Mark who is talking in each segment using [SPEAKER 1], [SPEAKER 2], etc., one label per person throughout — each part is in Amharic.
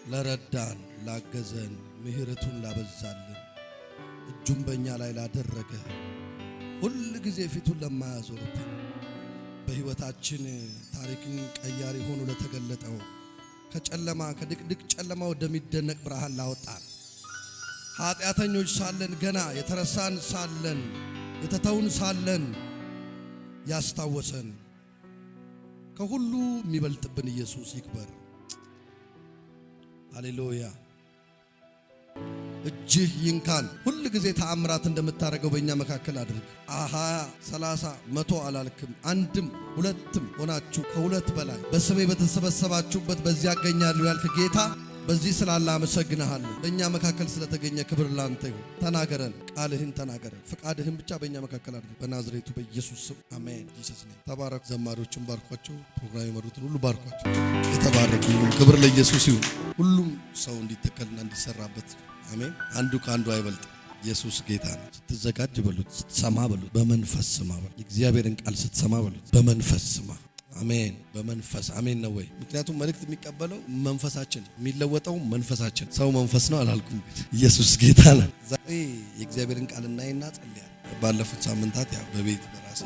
[SPEAKER 1] ለረዳን ላገዘን ምህረቱን ላበዛልን እጁን በእኛ ላይ ላደረገ ሁሉ ጊዜ ፊቱን ለማያዞርብን በህይወታችን ታሪክን ቀያሪ ሆኖ ለተገለጠው ከጨለማ ከድቅድቅ ጨለማ ወደሚደነቅ ብርሃን ላወጣን ኃጢአተኞች ሳለን ገና የተረሳን ሳለን የተተውን ሳለን ያስታወሰን ከሁሉ የሚበልጥብን ኢየሱስ ይክበር። ሃሌሉያ። እጅህ ይንካን። ሁሉ ጊዜ ተአምራት እንደምታደርገው በእኛ መካከል አድርግ። 20 30 100 አላልክም። አንድም ሁለትም ሆናችሁ ከሁለት በላይ በስሜ በተሰበሰባችሁበት በዚያ አገኛለሁ ያልክ ጌታ በዚህ ስላለ አመሰግንሃለሁ። በእኛ መካከል ስለተገኘ ክብር ላንተ ይሁን። ተናገረን፣ ቃልህን ተናገረን። ፍቃድህን ብቻ በእኛ መካከል አድርግ። በናዝሬቱ በኢየሱስ ስም አሜን። ኢየሱስ ነኝ። ተባረክ። ዘማሪዎችን ባርኳቸው፣ ፕሮግራም የመሩትን ሁሉ ባርኳቸው። የተባረኩ ይሁን። ክብር ለኢየሱስ ይሁን። ሁሉም ሰው እንዲተከልና እንዲሰራበት አሜን። አንዱ ከአንዱ አይበልጥ። ኢየሱስ ጌታ ነው። ስትዘጋጅ በሉት፣ ስትሰማ በሉት፣ በመንፈስ ስማ በሉት። የእግዚአብሔርን ቃል ስትሰማ በሉት፣ በመንፈስ ስማ። አሜን። በመንፈስ አሜን ነው ወይ? ምክንያቱም መልእክት የሚቀበለው መንፈሳችን፣ የሚለወጠው መንፈሳችን። ሰው መንፈስ ነው አላልኩም። ኢየሱስ ጌታ ነው። ዛሬ የእግዚአብሔርን ቃል እናይና ጸልያለሁ። ባለፉት ሳምንታት ያው በቤት በራሴ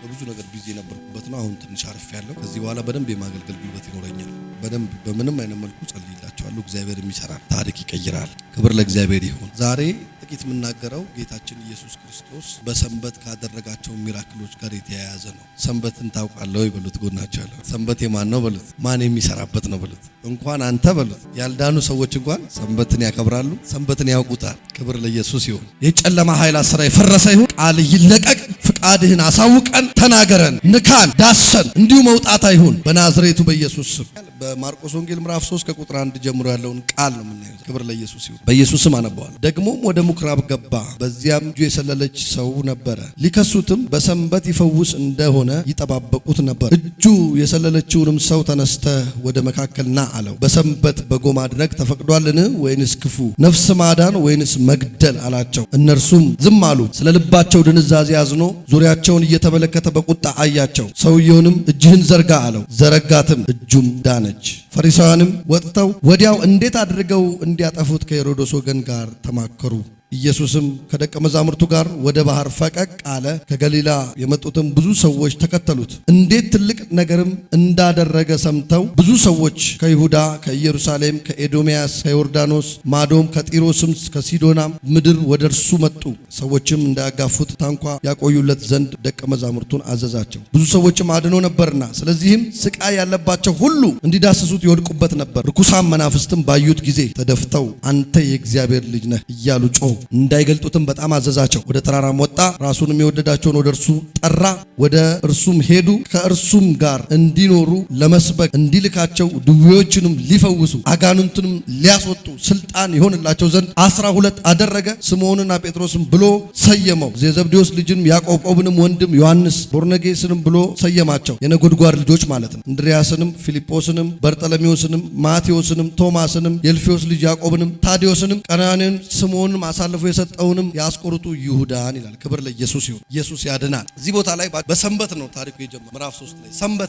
[SPEAKER 1] በብዙ ነገር ቢዚ የነበርኩበት ነው። አሁን ትንሽ አርፍ ያለው። ከዚህ በኋላ በደንብ የማገልገል ጉልበት ይኖረኛል። በደንብ በምንም አይነት መልኩ ጸልይላችኋለሁ። እግዚአብሔር የሚሰራል፣ ታሪክ ይቀይራል። ክብር ለእግዚአብሔር ይሁን። ዛሬ ጥቂት የምናገረው ጌታችን ኢየሱስ ክርስቶስ በሰንበት ካደረጋቸው ሚራክሎች ጋር የተያያዘ ነው። ሰንበትን ታውቃለህ ወይ በሉት። ጎናቸው ያለው ሰንበት የማን ነው በሉት። ማን የሚሰራበት ነው በሉት። እንኳን አንተ በሉት፣ ያልዳኑ ሰዎች እንኳን ሰንበትን ያከብራሉ፣ ሰንበትን ያውቁታል። ክብር ለኢየሱስ ይሁን። የጨለማ ኃይል አሰራ የፈረሰ ይሁን። ቃል ይለቀቅ። ፍቃድህን አሳውቀን፣ ተናገረን፣ ንካን፣ ዳሰን። እንዲሁ መውጣት አይሁን በናዝሬቱ በኢየሱስ ስም። በማርቆስ ወንጌል ምዕራፍ 3 ከቁጥር 1 ጀምሮ ያለውን ቃል ነው የምናየው። ክብር ለኢየሱስ ይሁን። በኢየሱስ ስም አነበዋለሁ። ደግሞም ወደ ምኩራብ ገባ። በዚያም እጁ የሰለለች ሰው ነበረ። ሊከሱትም በሰንበት ይፈውስ እንደሆነ ይጠባበቁት ነበር። እጁ የሰለለችውንም ሰው ተነስተህ ወደ መካከል ና አለው። በሰንበት በጎ ማድረግ ተፈቅዷልን ወይንስ ክፉ፣ ነፍስ ማዳን ወይንስ መግደል አላቸው። እነርሱም ዝም አሉ። ስለ ልባቸው ድንዛዜ አዝኖ ዙሪያቸውን እየተመለከተ በቁጣ አያቸው። ሰውየውንም እጅህን ዘርጋ አለው። ዘረጋትም፣ እጁም ዳነች። ፈሪሳውያንም ወጥተው ወዲያው እንዴት አድርገው እንዲያጠፉት ከሄሮድስ ወገን ጋር ተማከሩ። ኢየሱስም ከደቀ መዛሙርቱ ጋር ወደ ባህር ፈቀቅ አለ። ከገሊላ የመጡትም ብዙ ሰዎች ተከተሉት። እንዴት ትልቅ ነገርም እንዳደረገ ሰምተው ብዙ ሰዎች ከይሁዳ፣ ከኢየሩሳሌም፣ ከኤዶምያስ፣ ከዮርዳኖስ ማዶም፣ ከጢሮስም ከሲዶናም ምድር ወደ እርሱ መጡ። ሰዎችም እንዳያጋፉት ታንኳ ያቆዩለት ዘንድ ደቀ መዛሙርቱን አዘዛቸው። ብዙ ሰዎችም አድኖ ነበርና፣ ስለዚህም ስቃይ ያለባቸው ሁሉ እንዲዳስሱት ይወድቁበት ነበር። ርኩሳን መናፍስትም ባዩት ጊዜ ተደፍተው አንተ የእግዚአብሔር ልጅ ነህ እያሉ ጮሁ። እንዳይገልጡትም በጣም አዘዛቸው። ወደ ተራራም ወጣ። ራሱንም የወደዳቸውን ወደ እርሱ ጠራ። ወደ እርሱም ሄዱ። ከእርሱም ጋር እንዲኖሩ ለመስበክ እንዲልካቸው ድውዮችንም ሊፈውሱ አጋንንቱንም ሊያስወጡ ስልጣን ይሆንላቸው ዘንድ 12 አደረገ። ስምዖንና ጴጥሮስም ብሎ ሰየመው። የዘብዴዎስ ልጅን ያዕቆብንም ወንድም ዮሐንስ፣ ቦርነጌስንም ብሎ ሰየማቸው። የነጎድጓድ ልጆች ማለት ነው። እንድርያስንም፣ ፊልጶስንም፣ በርጠለሜዎስንም፣ ማቴዎስንም፣ ቶማስንም፣ የልፌዎስ ልጅ ያዕቆብንም፣ ታዲዮስንም፣ ቀናንያን፣ ስምዖንም አሳልፎ የሰጠውንም የአስቆሮቱ ይሁዳን ይላል። ክብር ለኢየሱስ ይሁን። ኢየሱስ ያድናል። እዚህ ቦታ ላይ በሰንበት ነው ታሪኩ የጀመረው። ምዕራፍ 3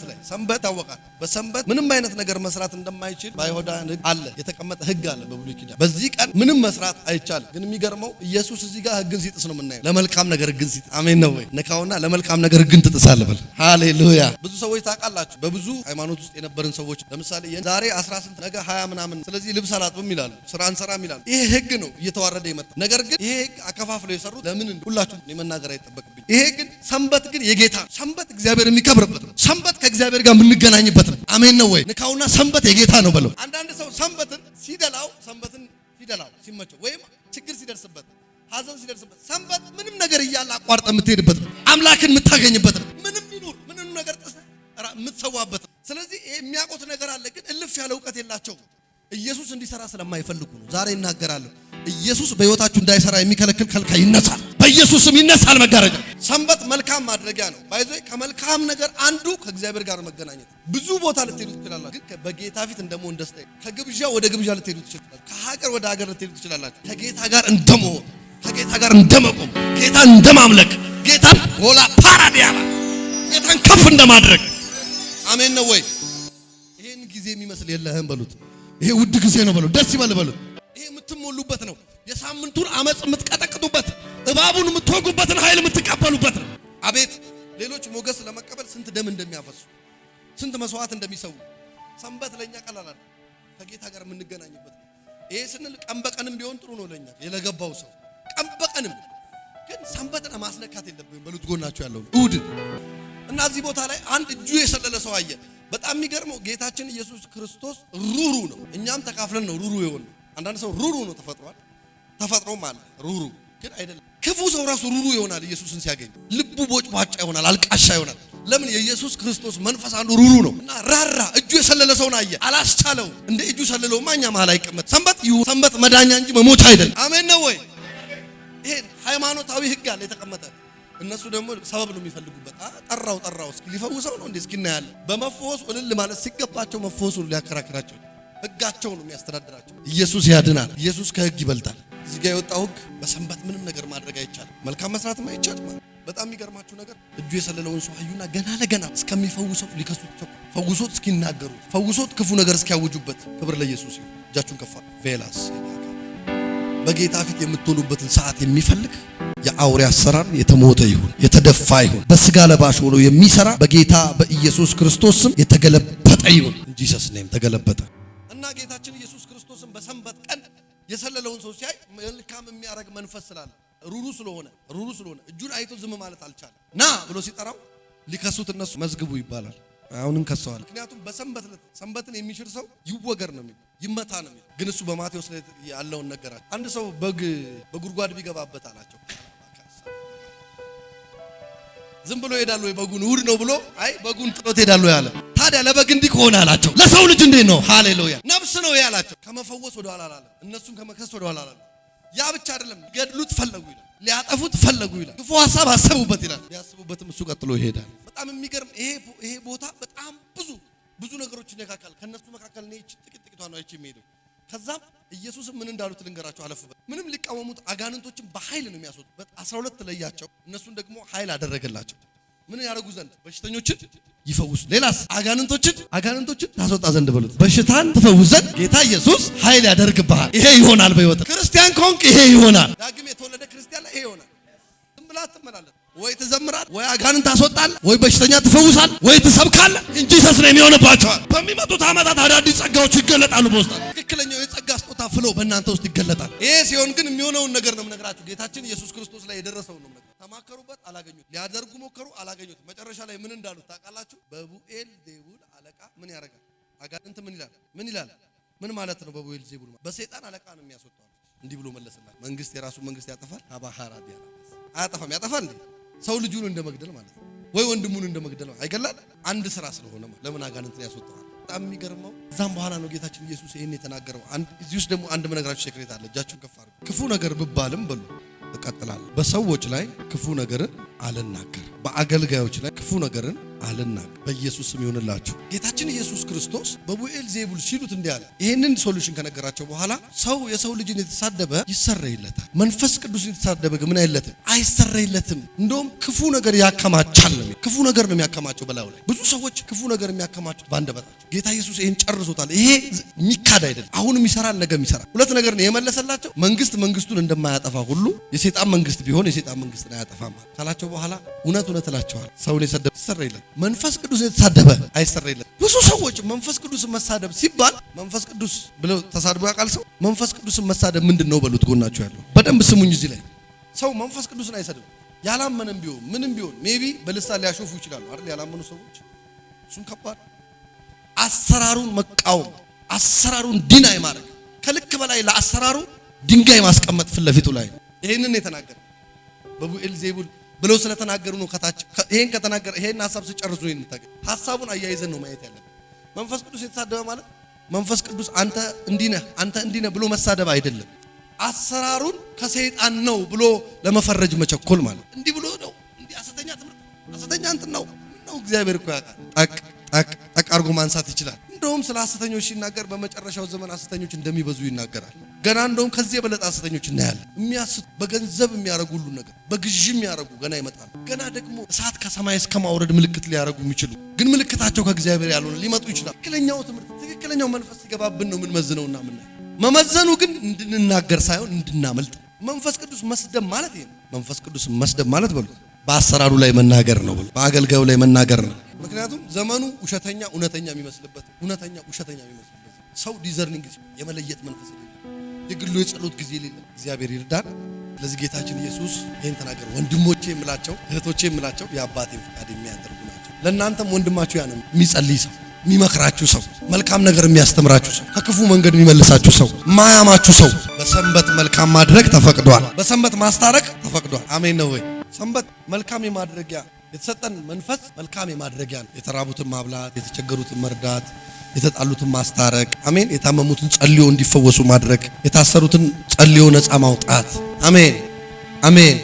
[SPEAKER 1] ላይ ሰንበት ታወቃል። በሰንበት ምንም አይነት ነገር መስራት እንደማይችል በአይሁዳውያን ሕግ አለ፣ የተቀመጠ ሕግ አለ በብሉይ ኪዳን። በዚህ ቀን ምንም መስራት አይቻልም። ግን የሚገርመው ኢየሱስ እዚህ ጋር ሕግን ሲጥስ ነው የምናየው። ለመልካም ነገር ሕግን ሲጥስ። አሜን ነው ወይ? ነካውና ለመልካም ነገር ሕግን ትጥሳለህ በል። ሃሌሉያ። ብዙ ሰዎች ታውቃላችሁ፣ በብዙ ሃይማኖት ውስጥ የነበርን ሰዎች ለምሳሌ ዛሬ 18 ነገ 20 ምናምን፣ ስለዚህ ልብስ አላጥብም ይላሉ፣ ስራ አንሰራም ይላሉ። ይሄ ሕግ ነው እየተዋረደ የመጣ ነገር። ግን ይሄ ሕግ አከፋፍለው የሰሩት ለምን ሁላችሁም መናገር አይጠበቅብኝ። ይሄ ግን ሰንበት ግን የጌታ ሰንበት እግዚአብሔር የሚከብርበት ነው። ሰንበት ከእግዚአብሔር ጋር የምንገናኝበት ነው። አሜን ነው ወይ? ንካውና ሰንበት የጌታ ነው በለው። አንዳንድ ሰው ሰንበትን ሲደላው ሲመቸው ወይም ችግር ሲደርስበት፣ ሐዘን ሲደርስበት፣ ሰንበት ምንም ነገር እያለ አቋርጠ የምትሄድበት ነው። አምላክን የምታገኝበት ነው። ምንም ይኑር ምንም ነገር ጥሰህ የምትሰዋበት ነው። ስለዚህ የሚያውቁት ነገር አለ፣ ግን እልፍ ያለ እውቀት የላቸውም። ኢየሱስ እንዲሰራ ስለማይፈልጉ ነው። ዛሬ እናገራለሁ። ኢየሱስ በሕይወታችሁ እንዳይሰራ የሚከለክል ከልካይ ይነሳል። በኢየሱስም ይነሳል መጋረጃ። ሰንበት መልካም ማድረጊያ ነው። ባይዘ ከመልካም ነገር አንዱ ከእግዚአብሔር ጋር መገናኘት። ብዙ ቦታ ልትሄዱ ትችላላችሁ፣ ግን በጌታ ፊት እንደመሆን ደስታ። ከግብዣ ወደ ግብዣ ልትሄዱ ትችላላችሁ፣ ከሀገር ወደ ሀገር ልትሄዱ ትችላላችሁ። ከጌታ ጋር እንደመሆን፣ ከጌታ ጋር እንደመቆም፣ ጌታን እንደማምለክ፣ ጌታን ወላ ፓራዲያላ ጌታን ከፍ እንደማድረግ። አሜን ነው ወይ? ይሄን ጊዜ የሚመስል የለህም በሉት። ይሄ ውድ ጊዜ ነው በሉ። ደስ ይበል በሉ። ይሄ የምትሞሉበት ነው። የሳምንቱን አመጽ የምትቀጠቅጡበት፣ እባቡን የምትወጉበትን ኃይል የምትቀበሉበት ነው። አቤት ሌሎች ሞገስ ለመቀበል ስንት ደም እንደሚያፈሱ፣ ስንት መስዋዕት እንደሚሰው። ሰንበት ለኛ ቀላል አይደል፣ ከጌታ ጋር የምንገናኝበት ነው። ይሄ ስንል ቀን በቀንም ቢሆን ጥሩ ነው ለኛ ለገባው ሰው ቀን በቀንም። ግን ሰንበትን ማስነካት የለብንም። በሉት ጎናችሁ ያለው እሁድ እና እዚህ ቦታ ላይ አንድ እጁ የሰለለ ሰው አየ። በጣም የሚገርመው ጌታችን ኢየሱስ ክርስቶስ ሩሩ ነው። እኛም ተካፍለን ነው ሩሩ የሆነው። አንዳንድ ሰው ሩሩ ነው ተፈጥሯል፣ ተፈጥሮም አለ ሩሩ ግን አይደለም። ክፉ ሰው ራሱ ሩሩ ይሆናል። ኢየሱስን ሲያገኝ ልቡ ቦጭቧጫ ይሆናል፣ አልቃሻ ይሆናል። ለምን? የኢየሱስ ክርስቶስ መንፈስ አንዱ ሩሩ ነው እና ራራ። እጁ የሰለለ ሰውን አየ፣ አላስቻለው። እንደ እጁ ሰለለውማ እኛ መሃል አይቀመጥ። ሰንበት ይሁን ሰንበት መዳኛ እንጂ መሞቻ አይደለም። አሜን ነው ወይ? ይሄ ሃይማኖታዊ ህግ አለ የተቀመጠ። እነሱ ደግሞ ሰበብ ነው የሚፈልጉበት። ጠራው እስኪ ሊፈውሰው ነው እንዴ እስኪ እናያለን። በመፈወስ እልል ማለት ሲገባቸው መፈወሱን ሊያከራክራቸው ህጋቸው ነው የሚያስተዳድራቸው። ኢየሱስ ያድናል። ኢየሱስ ከህግ ይበልጣል። እዚህ ጋር የወጣው ህግ በሰንበት ምንም ነገር ማድረግ አይቻልም፣ መልካም መስራትም አይቻልም። በጣም የሚገርማችሁ ነገር እጁ የሰለለውን ሰው አዩና ገና ለገና እስከሚፈውሰው ሊከሱት፣ ፈውሶት እስኪናገሩ፣ ፈውሶት ክፉ ነገር እስኪያውጁበት። ክብር ለኢየሱስ ይሁን። እጃችሁን ከፋ ቬላስ በጌታ ፊት የምትሆኑበትን ሰዓት የሚፈልግ የአውሬ አሰራር የተሞተ ይሁን፣ የተደፋ ይሁን፣ በስጋ ለባሽ ሆኖ የሚሰራ በጌታ በኢየሱስ ክርስቶስ ስም የተገለበጠ ይሁን። ጂሰስ ኔም ተገለበጠ እና ጌታችን ኢየሱስ ክርስቶስን በሰንበት ቀን የሰለለውን ሰው ሲያይ መልካም የሚያረግ መንፈስ ስላለ ሩሩ ስለሆነ እጁን አይቶ ዝም ማለት አልቻለም። ና ብሎ ሲጠራው ሊከሱት እነሱ መዝግቡ ይባላል። አሁንም ከሰዋል። ምክንያቱም በሰንበት ሰንበትን የሚሽር ሰው ይወገር ነው የሚለው፣ ይመታ ነው የሚለው። ግን እሱ በማቴዎስ ላይ ያለውን ነገራቸው። አንድ ሰው በግ በጉድጓድ ቢገባበት አላቸው። ዝም ብሎ ይሄዳል ወይ? በጉን እሑድ ነው ብሎ አይ በጉን ጥሎት ይሄዳል ያለ። ታዲያ ለበግ እንዲህ ከሆነ አላቸው ለሰው ልጅ እንዴት ነው? ሃሌሉያ ነፍስ ነው ያላቸው። ከመፈወስ ወደ ኋላ አላለም። እነሱን ከመከስ ወደ ኋላ አላለም። ያ ብቻ አይደለም፣ ሊገድሉት ፈለጉ ይላል፣ ሊያጠፉት ፈለጉ ይላል፣ ክፉ ሐሳብ አሰቡበት ይላል። ቢያስቡበትም እሱ ቀጥሎ ይሄዳል። በጣም የሚገርም ይሄ ቦታ በጣም ብዙ ነገሮችን ይነካካል። ከነሱ መካከል ነው ጥቂቷ ነው የሚሄደው። ከዛም ኢየሱስም ምን እንዳሉት ልንገራቸው አለፉበት። ምንም ሊቃወሙት አጋንንቶችን በኃይል ነው የሚያስወጡበት። 12 ለያቸው፣ እነሱን ደግሞ ኃይል አደረገላቸው። ምን ያደርጉ ዘንድ? በሽተኞችን ይፈውሱ። ሌላስ? አጋንንቶችን ታስወጣ ዘንድ በሉት። በሽታን ትፈውስ ዘንድ ጌታ ኢየሱስ ኃይል ያደርግብሃል። ይሄ ይሆናል በሕይወት ክርስቲያን ከሆንክ ይሄ ይሆናል። ዳግም የተወለደ ክርስቲያን ላይ ይሄ ይሆናል። ዝም ብለህ አትመላለስ። ወይ ትዘምራል፣ ወይ አጋንንት ታስወጣል፣ ወይ በሽተኛ ትፈውሳል፣ ወይ ትሰብካል። እንጂ ሰስ ነው የሚሆንባቸዋል። በሚመጡት ዓመታት አዳዲስ ጸጋዎች ይገለጣሉ በውስጣችሁ። ትክክለኛው የጸጋ ስጦታ ፍሎ በእናንተ ውስጥ ይገለጣል። ይሄ ሲሆን ግን የሚሆነውን ነገር ነው የምነግራችሁ። ጌታችን ኢየሱስ ክርስቶስ ላይ የደረሰው ነው የምነግራችሁ። ተማከሩበት፣ አላገኙት። ሊያደርጉ ሞከሩ፣ አላገኙት። መጨረሻ ላይ ምን እንዳሉት ታውቃላችሁ? በቡኤል ዜቡል አለቃ ምን ያደርጋል? አጋንንት ምን ይላል? ምን ማለት ነው? በቡኤል ዜቡል በሰይጣን አለቃ ነው የሚያስወጣው። እንዲህ ብሎ መለሰላቸው። መንግስት የራሱ መንግስት ያጠፋል፣ አባሃራብ አያጠፋም። ያጠፋል እንዴ? ሰው ልጁን እንደመግደል ማለት ነው፣ ወይ ወንድሙን እንደመግደል ማለት አይገላል። አንድ ስራ ስለሆነ ለምን አጋንንትን ያስወጣዋል? በጣም የሚገርመው እዛም በኋላ ነው ጌታችን ኢየሱስ ይሄን የተናገረው። እዚህ ውስጥ ደግሞ አንድ መነግራችሁ ሴክሬት አለ። እጃችሁን ከፍ አድርጉ። ክፉ ነገር ብባልም በሉ እቀጥላለሁ። በሰዎች ላይ ክፉ ነገርን አልናገር፣ በአገልጋዮች ላይ ክፉ ነገርን አልናገር። በኢየሱስ ስም ይሆንላችሁ። ጌታችን ኢየሱስ ክርስቶስ በቡኤል ዜቡል ሲሉት እንዲህ አለ። ይሄንን ሶሉሽን ከነገራቸው በኋላ ሰው የሰው ልጅን የተሳደበ ይሰረይለታል፣ መንፈስ ቅዱስን የተሳደበ ግን ምን አይለትም? አይሰረይለትም። እንደውም ክፉ ነገር ያከማቻል ነው። ክፉ ነገር ነው የሚያከማቸው በላዩ ላይ። ብዙ ሰዎች ክፉ ነገር የሚያከማቹት በአንደበታቸው። ጌታ ኢየሱስ ይሄን ጨርሶታል። ይሄ የሚካድ አይደለም። አሁንም ይሰራል፣ ነገም ይሰራል። ሁለት ነገር ነው የመለሰላቸው። መንግስቱን እንደማያጠፋ ሁሉ የሰይጣን መንግስት ቢሆን የሰይጣን መንግስትን አያጠፋም ካላቸው በኋላ እውነት እላቸዋለሁ ሰውን የሰደበ ይሰረይለት፣ መንፈስ ቅዱስ የተሳደበ አይሰረይለት። ብዙ ሰዎች መንፈስ ቅዱስን መሳደብ ሲባል መንፈስ ቅዱስ ብለው ተሳድቦ ያውቃል ሰው? መንፈስ ቅዱስን መሳደብ ምንድነው በሉት ጎናችሁ ያለው። በደንብ ስሙኝ። እዚህ ላይ ሰው መንፈስ ቅዱስን አይሰድም። ያላመነም ቢሆን ምንም ቢሆን ሜቢ በልሳን ሊያሾፉ ይችላሉ አይደል? ያላመኑ ሰዎች እሱን ከባድ አሰራሩን መቃወም፣ አሰራሩን ዲናይ ማድረግ፣ ከልክ በላይ ለአሰራሩ ድንጋይ ማስቀመጥ ፊት ለፊቱ ላይ ይሄንን የተናገረው በቡኤል ዜቡል ብለው ስለተናገሩ ነው። ከታች ይሄን ከተናገረ ይሄን ሐሳብ ሲጨርሱ ይሄን ታገ ሐሳቡን አያይዘን ነው ማየት ያለብን። መንፈስ ቅዱስ የተሳደበ ማለት መንፈስ ቅዱስ አንተ እንዲህ ነህ ብሎ መሳደብ አይደለም። አሰራሩን ከሰይጣን ነው ብሎ ለመፈረጅ መቸኮል ማለት እንዲህ ብሎ ነው። እንዲህ ሐሰተኛ ትምህርት ሐሰተኛ እንትን ነው እግዚአብሔር እኮ ያውቃል። ጠቅ አድርጎ ማንሳት ይችላል። እንደውም ስለ ሐሰተኞች ሲናገር በመጨረሻው ዘመን ሐሰተኞች እንደሚበዙ ይናገራል። ገና እንደውም ከዚህ የበለጠ ሐሰተኞች እናያለን። የሚያስቱ በገንዘብ የሚያረጉ ሁሉ ነገር በግዥ የሚያረጉ ገና ይመጣሉ። ገና ደግሞ እሳት ከሰማይ እስከ ማውረድ ምልክት ሊያረጉ የሚችሉ ግን ምልክታቸው ከእግዚአብሔር ያልሆነ ሊመጡ ይችላል። ትክክለኛው ትምህርት ትክክለኛው መንፈስ ሲገባብን ነው ምን መዝነውና ምን መመዘኑ ግን እንድንናገር ሳይሆን እንድናመልጥ። መንፈስ ቅዱስ መስደብ ማለት ይሄ ነው። መንፈስ ቅዱስ መስደብ ማለት በሉ በአሰራሩ ላይ መናገር ነው፣ በሉ በአገልጋዩ ላይ መናገር ነው። ምክንያቱም ዘመኑ ውሸተኛ እውነተኛ የሚመስልበት፣ እውነተኛ ውሸተኛ የሚመስልበት፣ ሰው ዲዘርኒንግ የመለየት መንፈስ የለም፣ የግሉ የጸሎት ጊዜ የለም። እግዚአብሔር ይርዳን። ስለዚህ ጌታችን ኢየሱስ ይሄን ተናገረ። ወንድሞቼ የምላቸው እህቶቼ የምላቸው የአባቴን ፈቃድ የሚያደርጉ ናቸው። ለእናንተም ወንድማችሁ ያ ነው፣ የሚጸልይ ሰው፣ የሚመክራችሁ ሰው፣ መልካም ነገር የሚያስተምራችሁ ሰው፣ ከክፉ መንገድ የሚመልሳችሁ ሰው፣ ማያማችሁ ሰው። በሰንበት መልካም ማድረግ ተፈቅዷል። በሰንበት ማስታረቅ ተፈቅዷል። አሜን ነው ወይ? ሰንበት መልካም የማድረጊያ የተሰጠን መንፈስ መልካም የማድረጊያ ነው። የተራቡትን ማብላት፣ የተቸገሩትን መርዳት፣ የተጣሉትን ማስታረቅ፣ አሜን። የታመሙትን ጸልዮ እንዲፈወሱ ማድረግ፣ የታሰሩትን ጸልዮ ነፃ ማውጣት። አሜን አሜን።